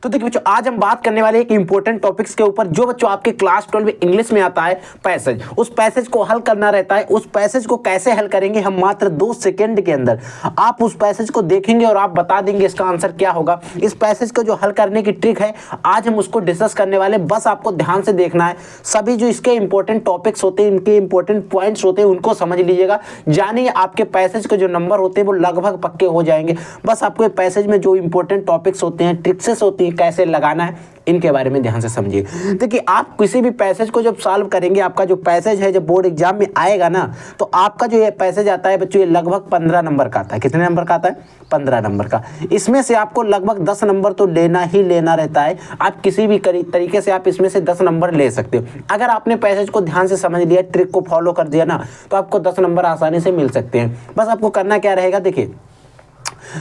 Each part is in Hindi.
तो देखिए बच्चों, आज हम बात करने वाले एक इंपॉर्टेंट टॉपिक्स के ऊपर, जो बच्चों आपके क्लास 12 में इंग्लिश में आता है पैसेज। उस पैसेज को हल करना रहता है। उस पैसेज को कैसे हल करेंगे हम, मात्र 2 सेकंड के अंदर आप उस पैसेज को देखेंगे और आप बता देंगे इसका आंसर क्या होगा। इस पैसेज को जो हल करने की ट्रिक है, आज हम उसको डिस्कस करने वाले। बस आपको ध्यान से देखना है, सभी जो इसके इंपॉर्टेंट टॉपिक्स होते हैं, इनके इंपॉर्टेंट पॉइंट्स होते हैं, उनको समझ लीजिएगा। जानिए आपके पैसेज के जो नंबर होते हैं वो लगभग पक्के हो जाएंगे। बस आपको पैसेज में जो इंपॉर्टेंट टॉपिक्स होते हैं, ट्रिक्सेस होती है, कैसे लगाना है, इनके बारे में ध्यान से समझिए। देखिए, आप किसी भी पैसेज को जब सॉल्व करेंगे, आपका जो पैसेज है जब बोर्ड एग्जाम में आएगा ना, तो आपका जो ये पैसेज आता है बच्चों, ये लगभग 15 नंबर का आता है। कितने नंबर का आता है? 15 नंबर का। इसमें से आपको लगभग 10 नंबर तो लेना ही लेना रहता है। आप किसी भी तरीके से आप इसमें से 10 नंबर ले सकते हो। अगर आपने पैसेज को ध्यान से समझ लिया, ट्रिक को फॉलो कर दिया ना, तो आपको 10 नंबर आसानी से मिल सकते हैं। बस आपको करना क्या रहेगा, देखिए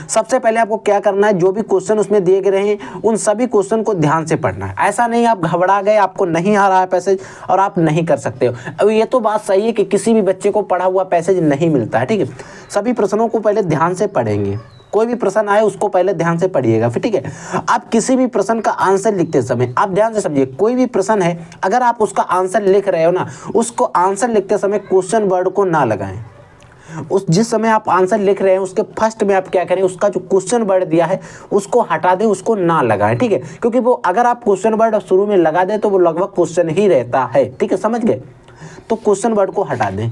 सबसे पहले आपको क्या करना है, जो भी क्वेश्चन उसमें दिए गए हैं उन सभी क्वेश्चन को ध्यान से पढ़ना है। ऐसा नहीं आप घबरा गए, आपको नहीं आ रहा है पैसेज और आप नहीं कर सकते हो। अब ये तो बात सही है कि किसी भी बच्चे को पढ़ा हुआ पैसेज नहीं मिलता है, ठीक है। सभी प्रश्नों को पहले ध्यान से पढ़ेंगे। कोई भी प्रश्न आए उसको पहले ध्यान से पढ़िएगा, फिर ठीक है। आप किसी भी प्रश्न का आंसर लिखते समय आप ध्यान से समझिए। कोई भी प्रश्न है, अगर आप उसका आंसर लिख रहे हो ना, उसको आंसर लिखते समय क्वेश्चन वर्ड को ना लगाएं। उस जिस समय आप आंसर लिख रहे हैं उसके फर्स्ट में आप क्या करें, उसका जो क्वेश्चन वर्ड दिया है उसको हटा दें, उसको ना लगाएं, ठीक है। क्योंकि वो अगर आप क्वेश्चन वर्ड शुरू में लगा दें तो वो लगभग क्वेश्चन ही रहता है, ठीक है, समझ गए। तो क्वेश्चन वर्ड को हटा दें।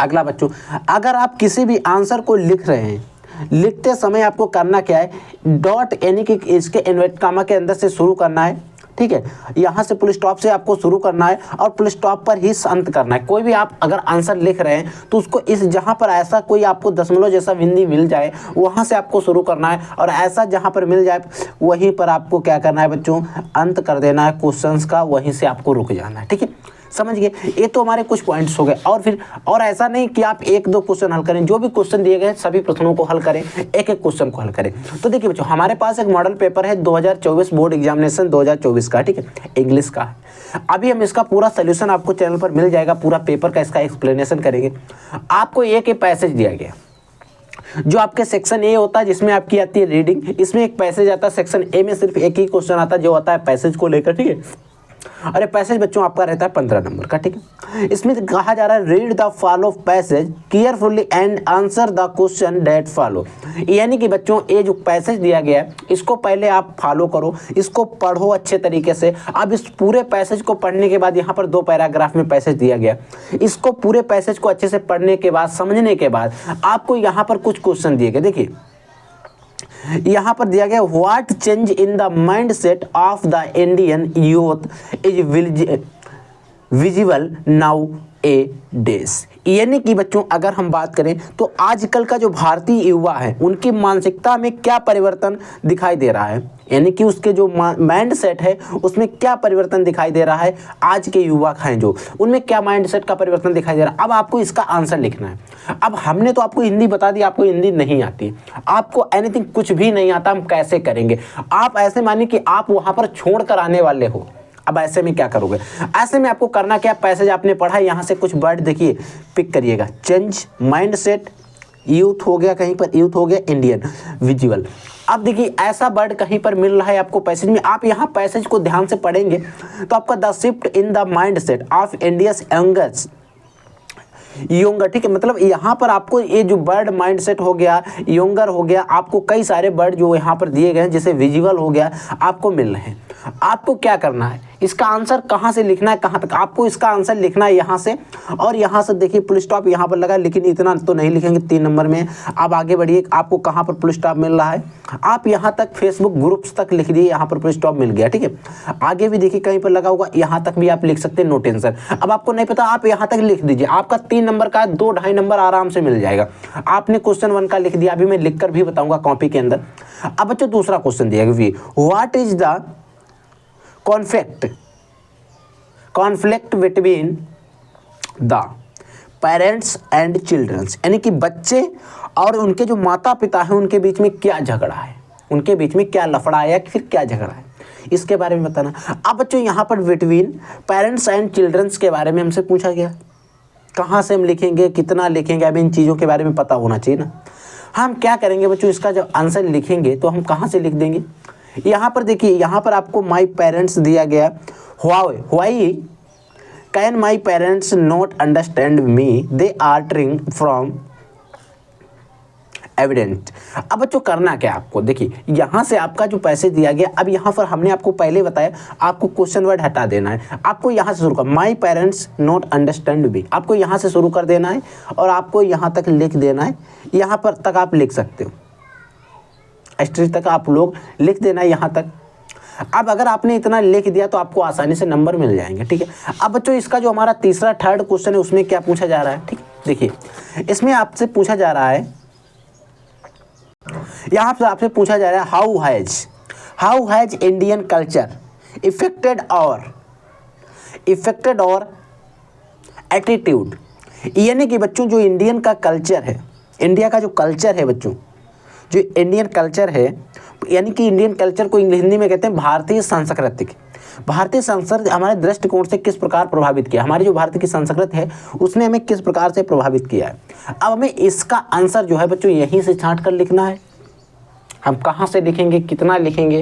अगला बच्चों, अगर आप किसी भी आंसर को लिख रहे हैं, लिखते समय आपको करना क्या है, डॉट यानी कि इसके इन्वर्ट कामा के अंदर से शुरू करना है, ठीक है। यहाँ से फुल स्टॉप से आपको शुरू करना है और फुल स्टॉप पर ही अंत करना है। कोई भी आप अगर आंसर लिख रहे हैं तो उसको इस जहाँ पर ऐसा कोई आपको दशमलव जैसा बिंदी मिल जाए वहाँ से आपको शुरू करना है, और ऐसा जहाँ पर मिल जाए वहीं पर आपको क्या करना है बच्चों, अंत कर देना है क्वेश्चंस का, वहीं से आपको रुक जाना है, ठीक है, समझ गए। ये तो हमारे कुछ पॉइंट्स हो गए। और फिर और ऐसा नहीं कि आप 1-2 क्वेश्चन हल करें, जो भी क्वेश्चन दिए गए सभी प्रश्नों को हल करें, एक एक क्वेश्चन को हल करें। तो देखिए बच्चों, हमारे पास एक मॉडल पेपर है 2024 बोर्ड एग्जामिनेशन 2024 का, ठीक है, इंग्लिश का है। अभी हम इसका पूरा सोल्यूशन आपको चैनल पर मिल जाएगा, पूरा पेपर का इसका एक्सप्लेनेशन करेंगे। आपको एक पैसेज दिया गया, जो आपके सेक्शन ए होता है जिसमें आपकी आती है रीडिंग, इसमें एक पैसेज आता है। सेक्शन ए में सिर्फ एक ही क्वेश्चन आता है जो आता है पैसेज को लेकर, ठीक है। अरे पैसेज बच्चों आपका रहता है 15 नंबर का, ठीक है। इसमें कहा जा रहा है read the follow passage carefully and answer the question that follow. यानी कि बच्चों ये जो पैसेज दिया गया है इसको पहले आप फॉलो करो, इसको पढ़ो अच्छे तरीके से। अब इस पूरे पैसेज को पढ़ने के बाद, यहाँ पर 2 पैराग्राफ में पैसेज दिया गया, इसको पूरे पैसेज को अच्छे से पढ़ने के बाद, समझने के बाद आपको यहाँ पर कुछ क्वेश्चन दिए गए। देखिए यहाँ पर दिया गया, what change in the mind set of the Indian youth is visible now A days. यानी कि बच्चों अगर हम बात करें तो आजकल का जो भारतीय युवा है उनकी मानसिकता में क्या परिवर्तन दिखाई दे रहा है, यानी कि उसके जो माइंड सेट है उसमें क्या परिवर्तन दिखाई दे रहा है। आज के युवा हैं जो, उनमें क्या माइंड सेट का परिवर्तन दिखाई दे रहा है। अब आपको इसका आंसर लिखना है। अब हमने तो आपको हिंदी बता दी, आपको हिंदी नहीं आती, आपको एनीथिंग कुछ भी नहीं आता, हम कैसे करेंगे। आप ऐसे मानिए कि आप वहाँ पर छोड़ कर आने वाले हो। अब ऐसे में क्या करोगे, ऐसे में आपको करना क्या, पैसेज आपने पढ़ा, यहाँ से कुछ वर्ड देखिए पिक करिएगा। चेंज, माइंड सेट, यूथ हो गया, कहीं पर यूथ हो गया, इंडियन, विजुअल। अब देखिए ऐसा वर्ड कहीं पर मिल रहा है आपको पैसेज में, आप यहाँ पैसेज को ध्यान से पढ़ेंगे तो आपका the shift in the mind set of India's youngers younger, ठीक है। मतलब यहाँ पर आपको ये जो वर्ड माइंड सेट हो गया, यंगर हो गया, आपको कई सारे वर्ड जो यहाँ पर दिए गए हैं, जैसे विजुअल हो गया, आपको मिल रहे हैं। आपको क्या करना है, इसका आंसर कहाँ से लिखना है, कहाँ तक आपको इसका आंसर लिखना है, यहाँ से। और यहाँ से देखिए फुल स्टॉप यहाँ पर लगा, लेकिन इतना तो नहीं लिखेंगे, 3 नंबर में। आप आगे बढ़िए, आपको कहाँ पर फुल स्टॉप मिल रहा है, आप यहाँ तक फेसबुक ग्रुप्स तक लिख दिए, यहाँ पर फुल स्टॉप मिल गया, ठीक है। आगे भी देखिए कहीं पर लगा होगा, यहाँ तक भी आप लिख सकते हैं, नो टेंशन। अब आपको नहीं पता, आप यहाँ तक लिख दीजिए, आपका 3 नंबर का 2-2.5 नंबर आराम से मिल जाएगा। आपने क्वेश्चन 1 का लिख दिया, अभी मैं लिख कर भी बताऊंगा कॉपी के अंदर। अब बच्चों दूसरा क्वेश्चन दिया गया, what is the conflict between the parents and childrens. यानी कि बच्चे और उनके जो माता पिता हैं उनके बीच में क्या झगड़ा है, उनके बीच में क्या लफड़ा है या फिर क्या झगड़ा है, इसके बारे में बताना। अब बच्चों यहाँ पर बिटवीन पेरेंट्स एंड चिल्ड्रंस के बारे में हमसे पूछा गया, कहाँ से हम लिखेंगे, कितना लिखेंगे, अब इन चीज़ों के बारे में पता होना चाहिए ना। हम क्या करेंगे बच्चों, इसका जब आंसर लिखेंगे तो हम कहाँ से लिख देंगे, यहाँ पर देखिए, यहाँ पर आपको माई पेरेंट्स दिया गया, why can my parents not understand me, they are trying from evident. अब बच्चों करना क्या आपको, देखिए यहाँ से आपका जो पैसे दिया गया, अब यहाँ पर हमने आपको पहले बताया आपको क्वेश्चन वर्ड हटा देना है। आपको यहाँ से शुरू कर, माई पेरेंट्स नॉट अंडरस्टैंड मी, आपको यहाँ से शुरू कर देना है और आपको यहाँ तक लिख देना है। यहाँ पर तक आप लिख सकते हो, स्टेज तक आप लोग लिख देना है यहाँ तक। अब अगर आपने इतना लिख दिया तो आपको आसानी से नंबर मिल जाएंगे, ठीक है। अब बच्चों इसका जो हमारा तीसरा थर्ड क्वेश्चन है उसमें क्या पूछा जा रहा है, ठीक, देखिए इसमें आपसे पूछा जा रहा है, यहाँ पर आपसे पूछा जा रहा है how has Indian culture affected और एटीट्यूड। यानी कि बच्चों जो इंडियन का कल्चर है, इंडिया का जो कल्चर है बच्चों, जो इंडियन कल्चर है, यानी कि इंडियन कल्चर को हिंदी में कहते हैं भारतीय संस्कृति। भारतीय संस्कृति हमारे दृष्टिकोण से किस प्रकार प्रभावित किया, हमारी जो भारतीय की संस्कृति है उसने हमें किस प्रकार से प्रभावित किया है। अब हमें इसका आंसर जो है बच्चों यहीं से छांट कर लिखना है। हम कहाँ से लिखेंगे, कितना लिखेंगे,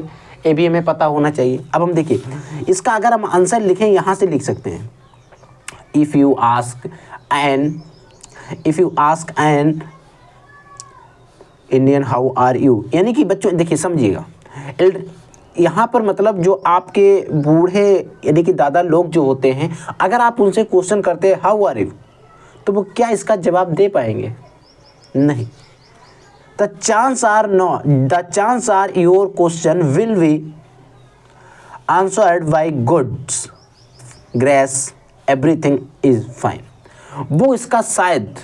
ये भी हमें पता होना चाहिए। अब हम देखिए इसका अगर हम आंसर लिखें यहाँ से लिख सकते हैं, if you ask an Indian how are you, यानी कि बच्चों देखिए समझिएगा, यहाँ पर मतलब जो आपके बूढ़े यानी कि दादा लोग जो होते हैं, अगर आप उनसे क्वेश्चन करते हैं हाउ आर यू, तो वो क्या इसका जवाब दे पाएंगे, नहीं। The chance are your question will be answered by goods grace, everything is fine। वो इसका शायद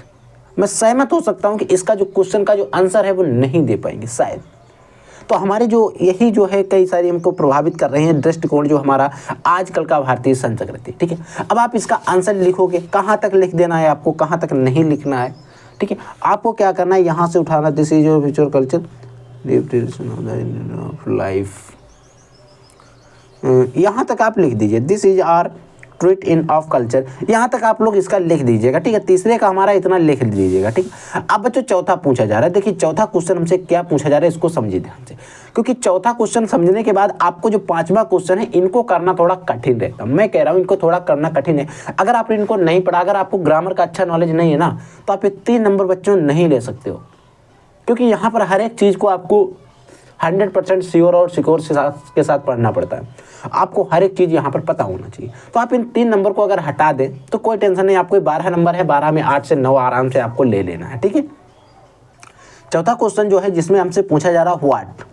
मैं सहमत हो सकता हूँ कि इसका जो क्वेश्चन का जो आंसर है वो नहीं दे पाएंगे शायद। तो हमारे जो यही जो है कई सारी हमको प्रभावित कर रहे हैं दृष्टिकोण जो हमारा आजकल का भारतीय संस्कृति, ठीक है। अब आप इसका आंसर लिखोगे, कहाँ तक लिख देना है आपको, कहाँ तक नहीं लिखना है, ठीक है। आपको क्या करना है, यहाँ से उठाना, this is your future culture life, यहाँ तक आप लिख दीजिए, this is our treat in of culture, यहाँ तक आप लोग इसका लिख दीजिएगा, ठीक है। तीसरे का हमारा इतना लिख दीजिएगा, ठीक है। अब बच्चों चौथा पूछा जा रहा है, देखिए चौथा क्वेश्चन हमसे क्या पूछा जा रहा है इसको समझिए ध्यान से, क्योंकि चौथा क्वेश्चन समझने के बाद आपको जो पांचवा क्वेश्चन है इनको करना थोड़ा कठिन रहता है। मैं कह रहा हूँ इनको थोड़ा करना कठिन है। अगर आप इनको नहीं पढ़ा, अगर आपको ग्रामर का अच्छा नॉलेज नहीं है ना, तो आप ये 3 नंबर बच्चों नहीं ले सकते हो, क्योंकि यहाँ पर हर एक चीज़ को आपको 100% श्योर और सिक्योर के साथ पढ़ना पड़ता है। आपको हर एक चीज़ यहाँ पर पता होना चाहिए। तो आप इन 3 नंबर को अगर हटा दें तो कोई टेंशन नहीं, आपको 12 नंबर है, 12 में 8 से 9 आराम से आपको ले लेना है, ठीक है। चौथा क्वेश्चन जो है जिसमें हमसे पूछा जा रहा है what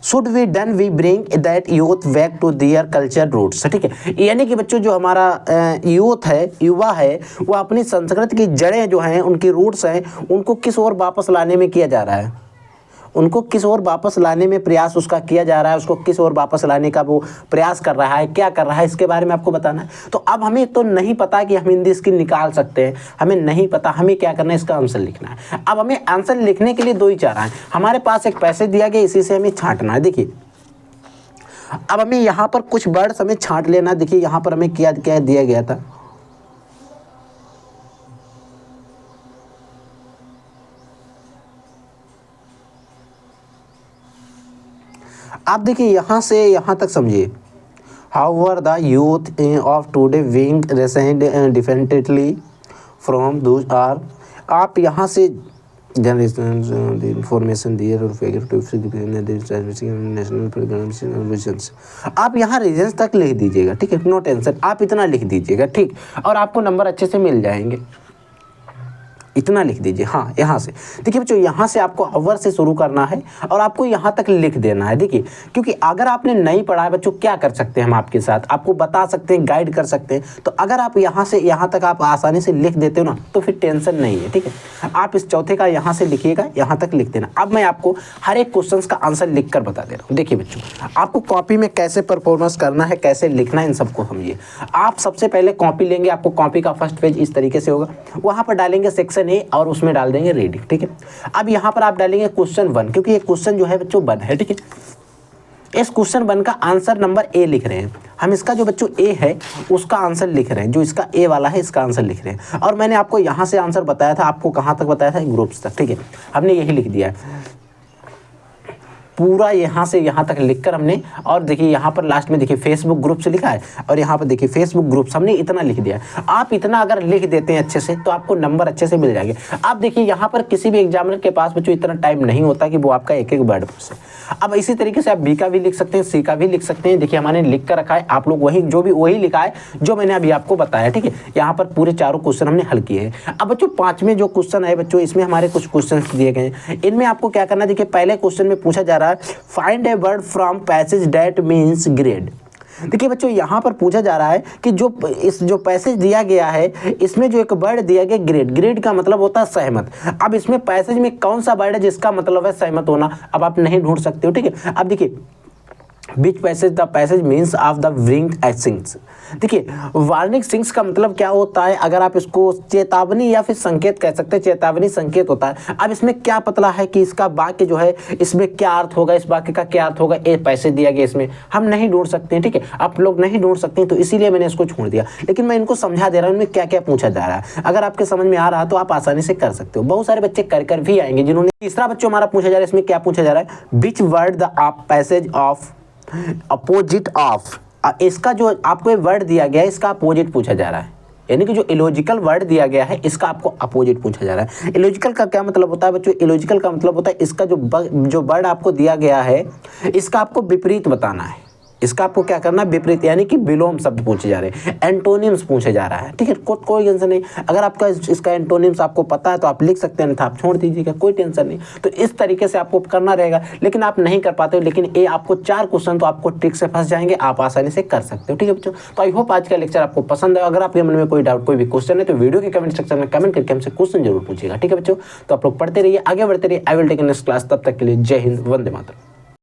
should we done we bring that youth back to their culture roots, ठीक है। यानी कि बच्चों जो हमारा यूथ है, युवा है, वो अपनी संस्कृति की जड़ें जो हैं, उनकी रूट्स हैं, उनको किस ओर वापस लाने में किया जा रहा है, उनको किस ओर वापस लाने में प्रयास उसका किया जा रहा है, उसको किस ओर वापस लाने का वो प्रयास कर रहा है, क्या कर रहा है, इसके बारे में आपको बताना है। तो अब हमें तो नहीं पता कि हम हिंदी इसकी निकाल सकते हैं, हमें नहीं पता, हमें क्या करना है, इसका आंसर लिखना है। अब हमें आंसर लिखने के लिए 2 ही चारा हैं। हमारे पास एक पैसे दिया गया, इसी से हमें छांटना है। देखिए अब हमें यहाँ पर कुछ वर्ड्स हमें छांट लेना है। देखिए यहाँ पर हमें क्या क्या दिया गया था, आप देखिए यहाँ से यहाँ तक समझिए। However the youth of today being raised differently from those are, आप यहाँ से जनरेशन इंफॉर्मेशन दिए और नेशनल, आप यहाँ रीजन्स तक लिख दीजिएगा, ठीक है, नो टेंशन, आप इतना लिख दीजिएगा, ठीक, और आपको नंबर अच्छे से मिल जाएंगे। इतना लिख दीजिए। हाँ यहाँ से देखिए बच्चों, यहाँ से आपको अवर से शुरू करना है और आपको यहाँ तक लिख देना है। देखिए क्योंकि अगर आपने नहीं पढ़ा है बच्चों, क्या कर सकते हैं हम आपके साथ, आपको बता सकते हैं, गाइड कर सकते हैं। तो अगर आप यहाँ से यहाँ तक आप आसानी से लिख देते हो ना, तो फिर टेंशन नहीं है, ठीक है। आप इस चौथे का यहाँ से लिखिएगा, यहाँ तक लिख देना। अब मैं आपको हर एक क्वेश्चन का आंसर लिख कर बता दे रहा हूँ। देखिए बच्चों, आपको कॉपी में कैसे परफॉर्मेंस करना है, कैसे लिखना है, इन सबको समझिए। आप सबसे पहले कॉपी लेंगे, आपको कॉपी का फर्स्ट पेज इस तरीके से होगा, वहाँ पर डालेंगे सेक्शन ए और उसमें डाल देंगे रीडिंग, ठीक है। अब यहाँ पर आप डालेंगे क्वेश्चन 1, क्योंकि ये क्वेश्चन जो है बच्चों 1 है, ठीक है। इस क्वेश्चन 1 का आंसर नंबर ए लिख रहे हैं हम, इसका जो बच्चों ए है उसका आंसर लिख रहे हैं, जो इसका ए वाला है इसका आंसर लिख रहे हैं। और मैंने आपको यहाँ से आंसर बताया था, आपको कहाँ तक बताया था, ग्रुप्स तक, ठीक है, हमने यही लिख दिया है। पूरा यहाँ से यहाँ तक लिखकर हमने, और देखिए यहाँ पर लास्ट में देखिए फेसबुक ग्रुप से लिखा है, और यहाँ पर देखिए फेसबुक ग्रुप्स हमने इतना लिख दिया। आप इतना अगर लिख देते हैं अच्छे से तो आपको नंबर अच्छे से मिल जाएंगे। आप देखिए यहाँ पर किसी भी एग्जामिनर के पास बच्चों इतना टाइम नहीं होता कि वो आपका एक एक वर्ड पूछे। अब इसी तरीके से आप बी का भी लिख सकते हैं, सी का भी लिख सकते हैं। देखिए हमारे लिख कर रखा है, आप लोग वही जो भी वही लिखा है जो मैंने अभी आपको बताया, ठीक है। यहाँ पर पूरे चारों क्वेश्चन हमने हल किए हैं। अब बच्चों पांचवें जो क्वेश्चन है बच्चों, इसमें हमारे कुछ क्वेश्चन दिए गए हैं। इनमें आपको क्या करना है, देखिए पहले क्वेश्चन में पूछा जा रहा है find a word from passage that means grade. देखिए बच्चों यहाँ पर पूछा जा रहा है कि जो पैसेज दिया गया है इसमें जो एक वर्ड दिया गया ग्रेड, ग्रेड का मतलब होता है सहमत। अब इसमें पैसेज में कौन सा वर्ड है जिसका मतलब है सहमत होना, अब आप नहीं ढूंढ सकते हो, ठीक है। अब देखिए which passage the passage means of the warning signs. देखिए वार्निंग सिग्न्स का मतलब क्या होता है, अगर आप इसको चेतावनी या फिर संकेत कह सकते हैं, चेतावनी संकेत होता है। अब इसमें क्या पता है कि इसका वाक्य जो है इसमें क्या अर्थ होगा, इस वाक्य का क्या अर्थ होगा, ये पैसे दिया गया इसमें हम नहीं ढूंढ सकते हैं, ठीक है। आप लोग नहीं ढूंढ सकते हैं तो इसीलिए मैंने इसको छोड़ दिया, लेकिन मैं इनको समझा दे रहा हूँ इनमें क्या क्या पूछा जा रहा है। अगर आपके समझ में आ रहा है तो आप आसानी से कर सकते हो। बहुत सारे बच्चे कर भी आएंगे जिन्होंने। तीसरा बच्चों हमारा पूछा जा रहा है, इसमें क्या पूछा जा रहा है, which word the passage of opposite of. इसका जो आपको वर्ड दिया गया है इसका अपोजिट पूछा जा रहा है, यानी कि जो इलॉजिकल वर्ड दिया गया है इसका आपको अपोजिट पूछा जा रहा है। इलॉजिकल का क्या मतलब होता है बच्चों, इलॉजिकल का मतलब होता है इसका जो वर्ड आपको दिया गया है इसका आपको विपरीत बताना है। इसका आपको क्या करना है, विपरीत, यानी कि विलोम शब्द पूछे जा रहे हैं, एंटोनिम्स पूछे जा रहा है, ठीक है। कोई टेंशन नहीं, अगर आपका इसका एंटोनिम्स आपको पता है तो आप लिख सकते हैं, नहीं आप छोड़ दीजिएगा, कोई टेंशन नहीं। तो इस तरीके से आपको करना रहेगा, लेकिन आप नहीं कर पाते हो। लेकिन ये आपको 4 क्वेश्चन तो आपको ट्रिक से फंस जाएंगे, आप आसानी से कर सकते हो, ठीक है बच्चों। तो आई होप आज का लेक्चर आपको पसंद है। अगर आपके मन में कोई डाउट, कोई भी क्वेश्चन है तो वीडियो के कमेंट सेक्शन में कमेंट करके हमसे क्वेश्चन जरूर पूछिएगा, ठीक है बच्चों। तो आप लोग पढ़ते रहिए, आगे बढ़ते रहिए। I will take next class, तब तक के लिए जय हिंद, वंदे मातरम।